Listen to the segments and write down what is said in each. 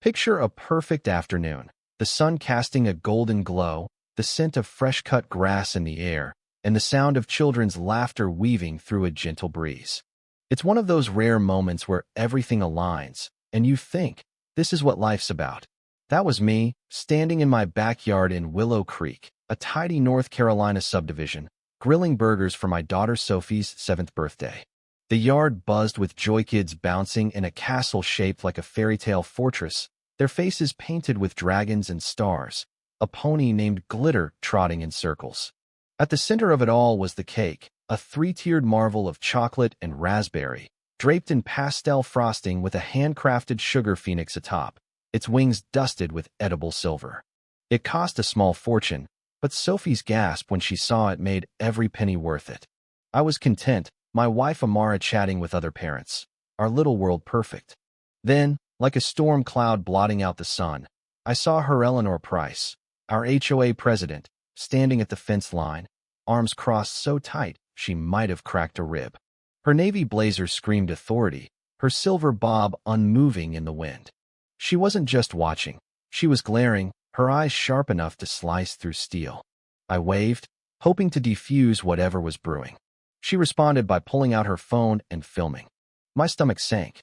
Picture a perfect afternoon, the sun casting a golden glow, the scent of fresh-cut grass in the air, and the sound of children's laughter weaving through a gentle breeze. It's one of those rare moments where everything aligns, and you think, this is what life's about. That was me, standing in my backyard in Willow Creek, a tidy North Carolina subdivision, grilling burgers for my daughter Sophie's 7th birthday. The yard buzzed with joy kids bouncing in a castle shaped like a fairy tale fortress, their faces painted with dragons and stars, a pony named Glitter trotting in circles. At the center of it all was the cake, a three-tiered marvel of chocolate and raspberry, draped in pastel frosting with a handcrafted sugar phoenix atop, its wings dusted with edible silver. It cost a small fortune, but Sophie's gasp when she saw it made every penny worth it. I was content, my wife Amara chatting with other parents, our little world perfect. Then, like a storm cloud blotting out the sun, I saw her Eleanor Price, our HOA president, standing at the fence line, arms crossed so tight she might have cracked a rib. Her navy blazer screamed authority, her silver bob unmoving in the wind. She wasn't just watching, she was glaring, her eyes sharp enough to slice through steel. I waved, hoping to defuse whatever was brewing. She responded by pulling out her phone and filming. My stomach sank.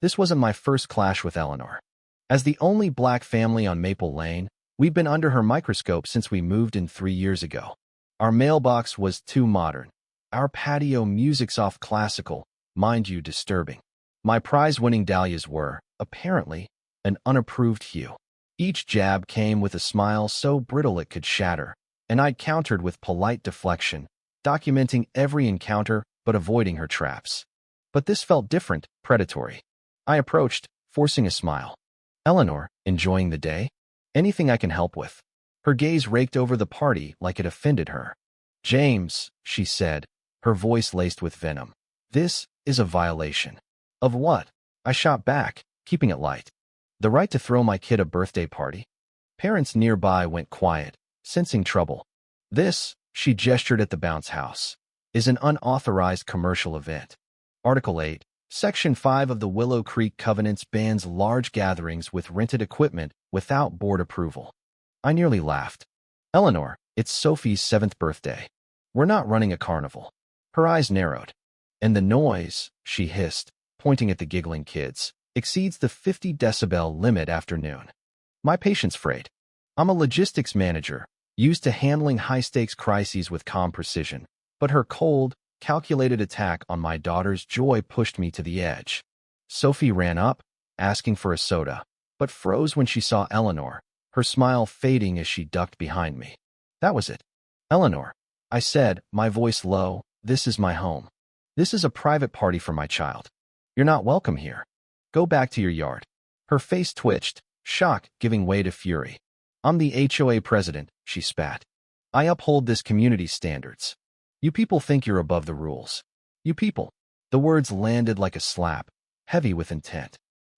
This wasn't my first clash with Eleanor. As the only black family on Maple Lane, we'd been under her microscope since we moved in 3 years ago. Our mailbox was too modern. Our patio music soft classical, mind you disturbing. My prize-winning dahlias were, apparently, an unapproved hue. Each jab came with a smile so brittle it could shatter, and I'd countered with polite deflection, documenting every encounter but avoiding her traps. But this felt different, predatory. I approached, forcing a smile. Eleanor, enjoying the day? Anything I can help with? Her gaze raked over the party like it offended her. James, she said, her voice laced with venom. This is a violation. Of what? I shot back, keeping it light. The right to throw my kid a birthday party? Parents nearby went quiet, sensing trouble. This, she gestured at the bounce house, is an unauthorized commercial event. Article 8, Section 5 of the Willow Creek Covenants bans large gatherings with rented equipment without board approval. I nearly laughed. Eleanor, it's Sophie's 7th birthday. We're not running a carnival. Her eyes narrowed. And the noise, she hissed, pointing at the giggling kids, exceeds the 50 decibel limit after noon. My patience frayed. I'm a logistics manager, used to handling high-stakes crises with calm precision, but her cold, calculated attack on my daughter's joy pushed me to the edge. Sophie ran up, asking for a soda, but froze when she saw Eleanor, her smile fading as she ducked behind me. That was it. Eleanor, I said, my voice low, this is my home. This is a private party for my child. You're not welcome here. Go back to your yard. Her face twitched, shock giving way to fury. I'm the HOA president, she spat. I uphold this community's standards. You people think you're above the rules. You people. The words landed like a slap, heavy with intent.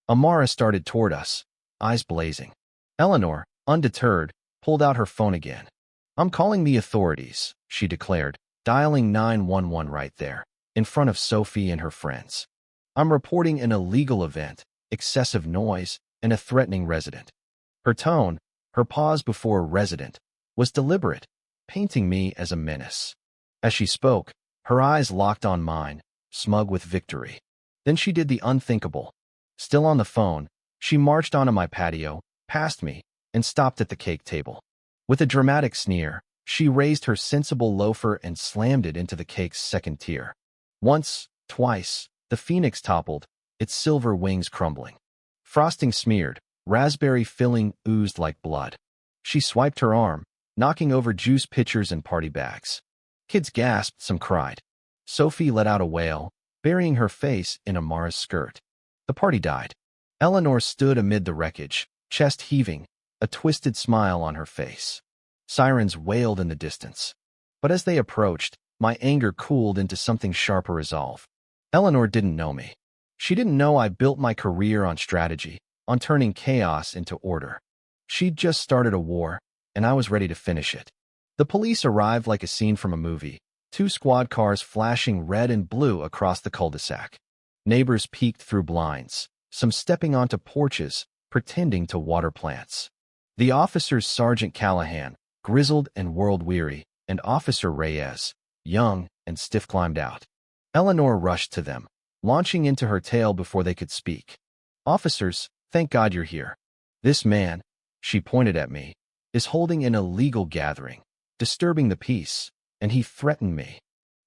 Amara started toward us, eyes blazing. Eleanor, undeterred, pulled out her phone again. I'm calling the authorities, she declared, dialing 911 right there, in front of Sophie and her friends. I'm reporting an illegal event, excessive noise, and a threatening resident. Her tone, her pause before resident, was deliberate, painting me as a menace. As she spoke, her eyes locked on mine, smug with victory. Then she did the unthinkable. Still on the phone, she marched onto my patio, past me, and stopped at the cake table. With a dramatic sneer, she raised her sensible loafer and slammed it into the cake's second tier. Once, twice, the phoenix toppled, its silver wings crumbling. Frosting smeared, raspberry filling oozed like blood. She swiped her arm, knocking over juice pitchers and party bags. Kids gasped, some cried. Sophie let out a wail, burying her face in Amara's skirt. The party died. Eleanor stood amid the wreckage, chest heaving, a twisted smile on her face. Sirens wailed in the distance. But as they approached, my anger cooled into something sharper resolve. Eleanor didn't know me. She didn't know I built my career on strategy, on turning chaos into order. She'd just started a war, and I was ready to finish it. The police arrived like a scene from a movie, 2 squad cars flashing red and blue across the cul-de-sac. Neighbors peeked through blinds, some stepping onto porches, pretending to water plants. The officers Sergeant Callahan, grizzled and world-weary, and Officer Reyes, young and stiff, climbed out. Eleanor rushed to them, launching into her tale before they could speak. "Officers, thank God you're here. This man," she pointed at me, "is holding an illegal gathering, disturbing the peace, and he threatened me."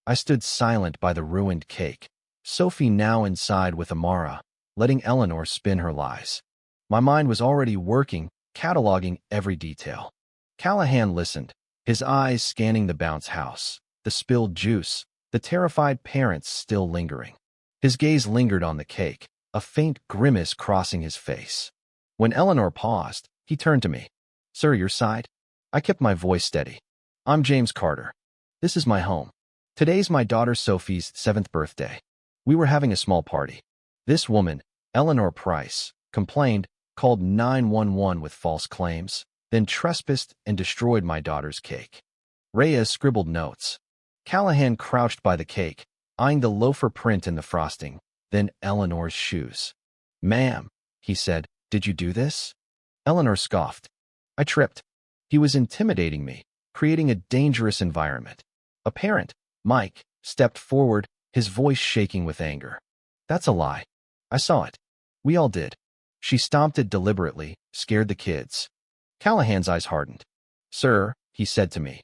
I stood silent by the ruined cake, Sophie now inside with Amara, letting Eleanor spin her lies. My mind was already working, cataloging every detail. Callahan listened, his eyes scanning the bounce house, the spilled juice, the terrified parents still lingering. His gaze lingered on the cake, a faint grimace crossing his face. When Eleanor paused, he turned to me. "Sir, your side?" I kept my voice steady. "I'm James Carter. This is my home. Today's my daughter Sophie's 7th birthday. We were having a small party. This woman, Eleanor Price, complained, called 911 with false claims, then trespassed and destroyed my daughter's cake." Reyes scribbled notes. Callahan crouched by the cake, eyeing the loafer print in the frosting, then Eleanor's shoes. "Ma'am," he said, "did you do this?" Eleanor scoffed. "I tripped." He was intimidating me, creating a dangerous environment. A parent, Mike, stepped forward, his voice shaking with anger. "That's a lie. I saw it. We all did." She stomped it deliberately, scared the kids. Callahan's eyes hardened. "Sir," he said to me,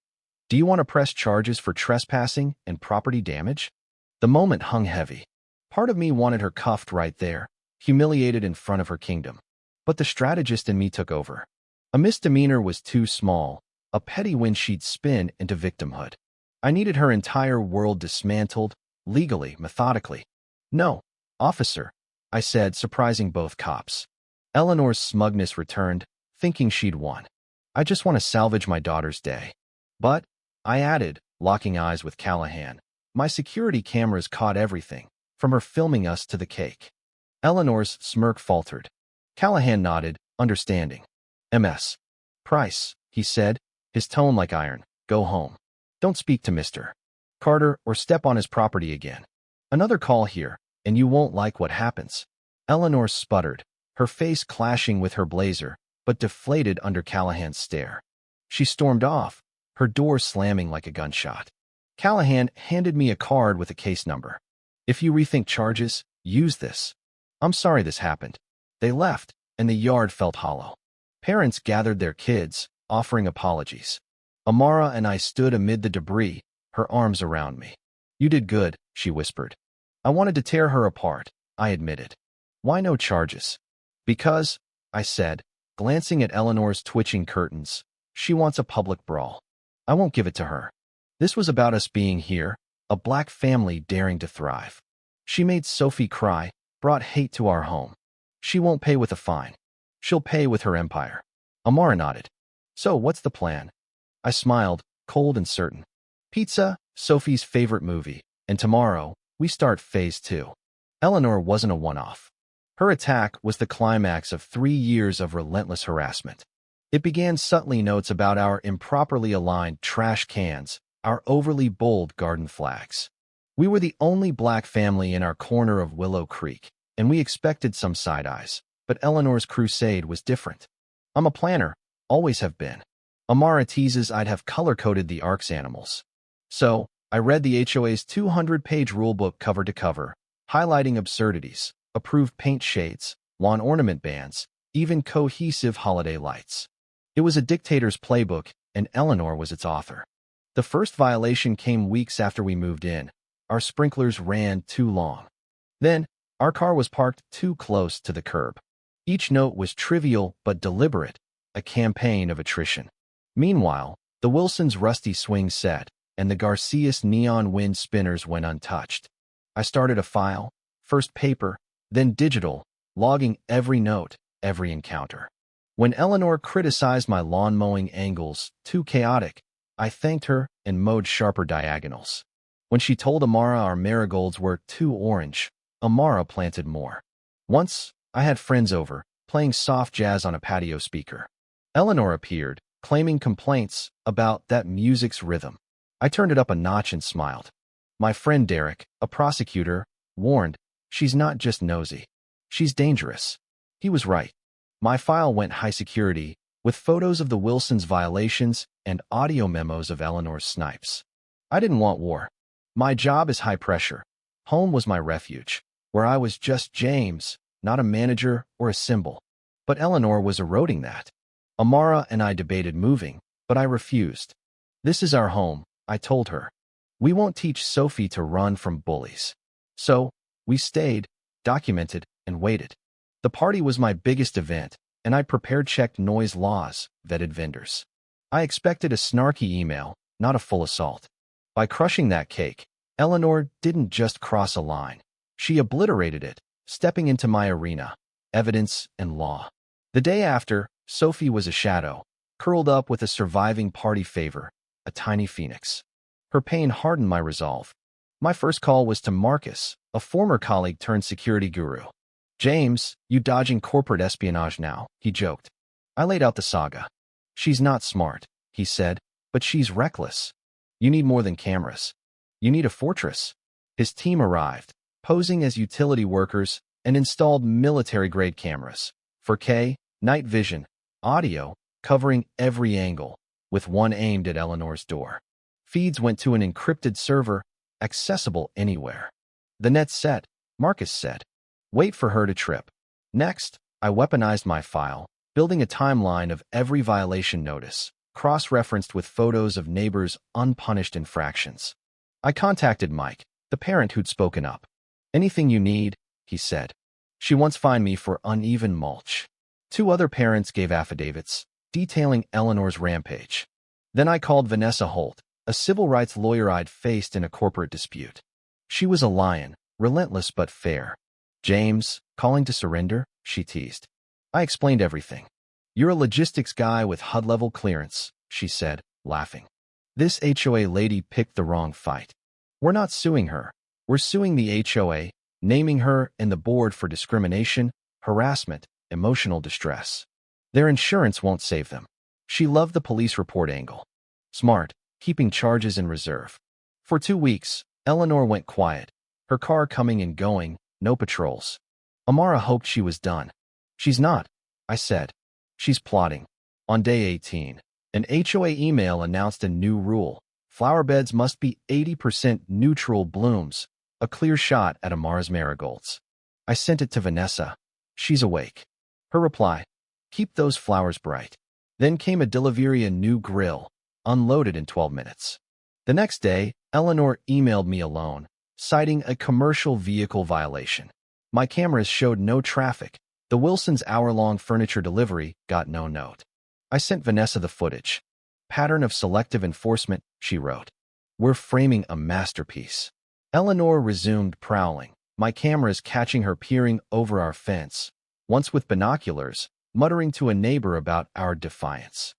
"do you want to press charges for trespassing and property damage?" The moment hung heavy. Part of me wanted her cuffed right there, humiliated in front of her kingdom. But the strategist in me took over. A misdemeanor was too small, a petty win she'd spin into victimhood. I needed her entire world dismantled, legally, methodically. "No, officer," I said, surprising both cops. Eleanor's smugness returned, thinking she'd won. "I just want to salvage my daughter's day." "But," I added, locking eyes with Callahan, "my security cameras caught everything, from her filming us to the cake." Eleanor's smirk faltered. Callahan nodded, understanding. "Ms. Price," he said, his tone like iron, "go home. Don't speak to Mr. Carter or step on his property again. Another call here, and you won't like what happens." Eleanor sputtered, her face clashing with her blazer, but deflated under Callahan's stare. She stormed off, her door slamming like a gunshot. Callahan handed me a card with a case number. "If you rethink charges, use this." "I'm sorry this happened." They left, and the yard felt hollow. Parents gathered their kids, offering apologies. Amara and I stood amid the debris, her arms around me. "You did good," she whispered. "I wanted to tear her apart," I admitted. "Why no charges?" "Because," I said, glancing at Eleanor's twitching curtains, "she wants a public brawl. I won't give it to her. This was about us being here, a black family daring to thrive. She made Sophie cry, brought hate to our home. She won't pay with a fine. She'll pay with her empire." Amara nodded. "So what's the plan?" I smiled, cold and certain. "Pizza, Sophie's favorite movie, and tomorrow, we start phase 2. Eleanor wasn't a one-off. Her attack was the climax of 3 years of relentless harassment. It began subtly notes about our improperly aligned trash cans, our overly bold garden flags. We were the only black family in our corner of Willow Creek, and we expected some side eyes, but Eleanor's crusade was different. "I'm a planner, always have been." Amara teases I'd have color-coded the Ark's animals. So, I read the HOA's 200-page rulebook cover to cover, highlighting absurdities, approved paint shades, lawn ornament bans, even cohesive holiday lights. It was a dictator's playbook, and Eleanor was its author. The first violation came weeks after we moved in. Our sprinklers ran too long. Then, our car was parked too close to the curb. Each note was trivial but deliberate, a campaign of attrition. Meanwhile, the Wilsons' rusty swing set and the Garcias neon wind spinners went untouched. I started a file, first paper, then digital, logging every note, every encounter. When Eleanor criticized my lawn mowing angles, too chaotic, I thanked her and mowed sharper diagonals. When she told Amara our marigolds were too orange, Amara planted more. Once, I had friends over, playing soft jazz on a patio speaker. Eleanor appeared, claiming complaints about that music's rhythm. I turned it up a notch and smiled. My friend Derek, a prosecutor, warned, "She's not just nosy. She's dangerous." He was right. My file went high security, with photos of the Wilsons' violations and audio memos of Eleanor's snipes. I didn't want war. My job is high pressure. Home was my refuge, where I was just James, not a manager or a symbol. But Eleanor was eroding that. Amara and I debated moving, but I refused. This is our home, I told her. We won't teach Sophie to run from bullies. So, we stayed, documented, and waited. The party was my biggest event, and I prepared checked noise laws, vetted vendors. I expected a snarky email, not a full assault. By crushing that cake, Eleanor didn't just cross a line. She obliterated it, stepping into my arena, evidence and law. The day after, Sophie was a shadow, curled up with a surviving party favor, a tiny phoenix. Her pain hardened my resolve. My first call was to Marcus, a former colleague turned security guru. James, you dodging corporate espionage now, he joked. I laid out the saga. She's not smart, he said, but she's reckless. You need more than cameras. You need a fortress. His team arrived, posing as utility workers, and installed military-grade cameras, 4K, night vision, audio, covering every angle, with one aimed at Eleanor's door. Feeds went to an encrypted server, accessible anywhere. The net's set, Marcus said. Wait for her to trip. Next, I weaponized my file, building a timeline of every violation notice, cross-referenced with photos of neighbors' unpunished infractions. I contacted Mike, the parent who'd spoken up. Anything you need, he said. She once fined me for uneven mulch. 2 other parents gave affidavits, detailing Eleanor's rampage. Then I called Vanessa Holt, a civil rights lawyer I'd faced in a corporate dispute. She was a lion, relentless but fair. James, calling to surrender, she teased. I explained everything. You're a logistics guy with HUD-level clearance, she said, laughing. This HOA lady picked the wrong fight. We're not suing her. We're suing the HOA, naming her and the board for discrimination, harassment, emotional distress. Their insurance won't save them. She loved the police report angle. Smart, keeping charges in reserve. For 2 weeks, Eleanor went quiet, her car coming and going, no patrols. Amara hoped she was done. She's not, I said. She's plotting. On day 18, an HOA email announced a new rule. Flower beds must be 80% neutral blooms, a clear shot at Amara's marigolds. I sent it to Vanessa. She's awake. Her reply, keep those flowers bright. Then came a delivery new grill, unloaded in 12 minutes. The next day, Eleanor emailed me alone, citing a commercial vehicle violation. My cameras showed no traffic. The Wilsons' hour-long furniture delivery got no note. I sent Vanessa the footage. Pattern of selective enforcement, she wrote. We're framing a masterpiece. Eleanor resumed prowling, my cameras catching her peering over our fence, once with binoculars, muttering to a neighbor about our defiance.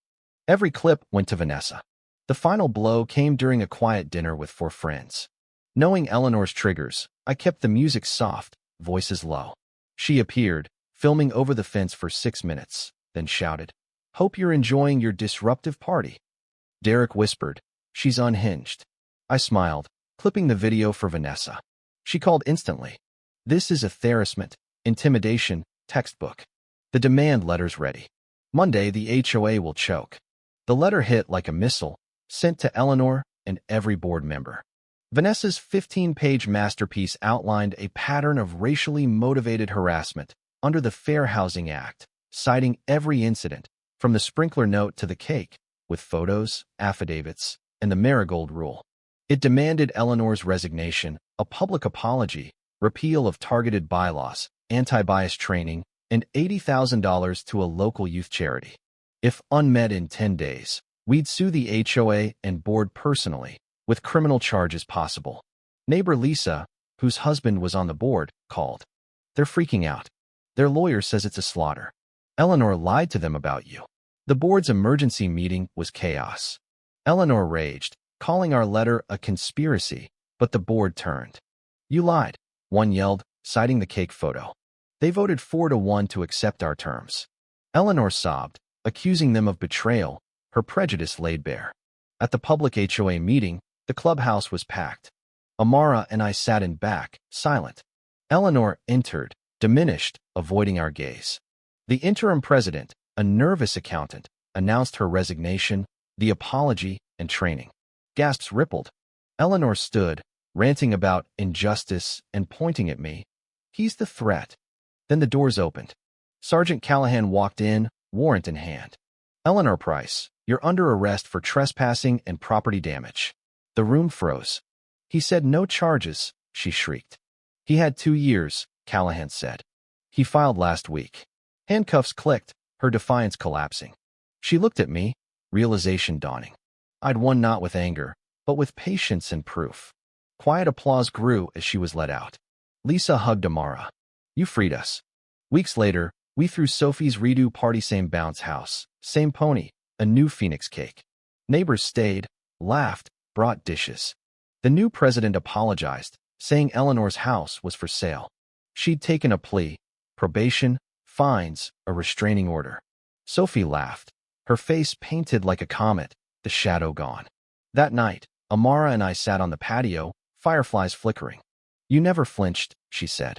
Every clip went to Vanessa. The final blow came during a quiet dinner with 4 friends. Knowing Eleanor's triggers, I kept the music soft, voices low. She appeared, filming over the fence for 6 minutes, then shouted, Hope you're enjoying your disruptive party. Derek whispered, She's unhinged. I smiled, clipping the video for Vanessa. She called instantly. This is a harassment, intimidation, textbook. The demand letter's ready. Monday, the HOA will choke. The letter hit like a missile, sent to Eleanor and every board member. Vanessa's 15-page masterpiece outlined a pattern of racially motivated harassment under the Fair Housing Act, citing every incident, from the sprinkler note to the cake, with photos, affidavits, and the marigold rule. It demanded Eleanor's resignation, a public apology, repeal of targeted bylaws, anti-bias training, and $80,000 to a local youth charity. If unmet in 10 days, we'd sue the HOA and board personally, with criminal charges possible. Neighbor Lisa, whose husband was on the board, called. They're freaking out. Their lawyer says it's a slaughter. Eleanor lied to them about you. The board's emergency meeting was chaos. Eleanor raged, calling our letter a conspiracy, but the board turned. You lied, one yelled, citing the cake photo. They voted 4-1 to accept our terms. Eleanor sobbed, accusing them of betrayal, her prejudice laid bare. At the public HOA meeting, the clubhouse was packed. Amara and I sat in back, silent. Eleanor entered, diminished, avoiding our gaze. The interim president, a nervous accountant, announced her resignation, the apology, and training. Gasps rippled. Eleanor stood, ranting about injustice and pointing at me. He's the threat. Then the doors opened. Sergeant Callahan walked in, warrant in hand. Eleanor Price, you're under arrest for trespassing and property damage. The room froze. He said no charges, she shrieked. He had 2 years, Callahan said. He filed last week. Handcuffs clicked, her defiance collapsing. She looked at me, realization dawning. I'd won not with anger, but with patience and proof. Quiet applause grew as she was let out. Lisa hugged Amara. You freed us. Weeks later, we threw Sophie's redo party, same bounce house, same pony, a new Phoenix cake. Neighbors stayed, laughed, brought dishes. The new president apologized, saying Eleanor's house was for sale. She'd taken a plea, probation, fines, a restraining order. Sophie laughed, her face painted like a comet, the shadow gone. That night, Amara and I sat on the patio, fireflies flickering. You never flinched, she said.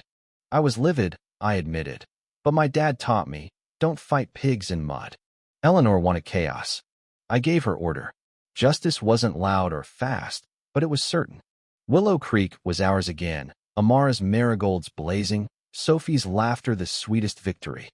I was livid, I admitted. But my dad taught me, don't fight pigs in mud. Eleanor wanted chaos. I gave her order. Justice wasn't loud or fast, but it was certain. Willow Creek was ours again, Amara's marigolds blazing, Sophie's laughter the sweetest victory.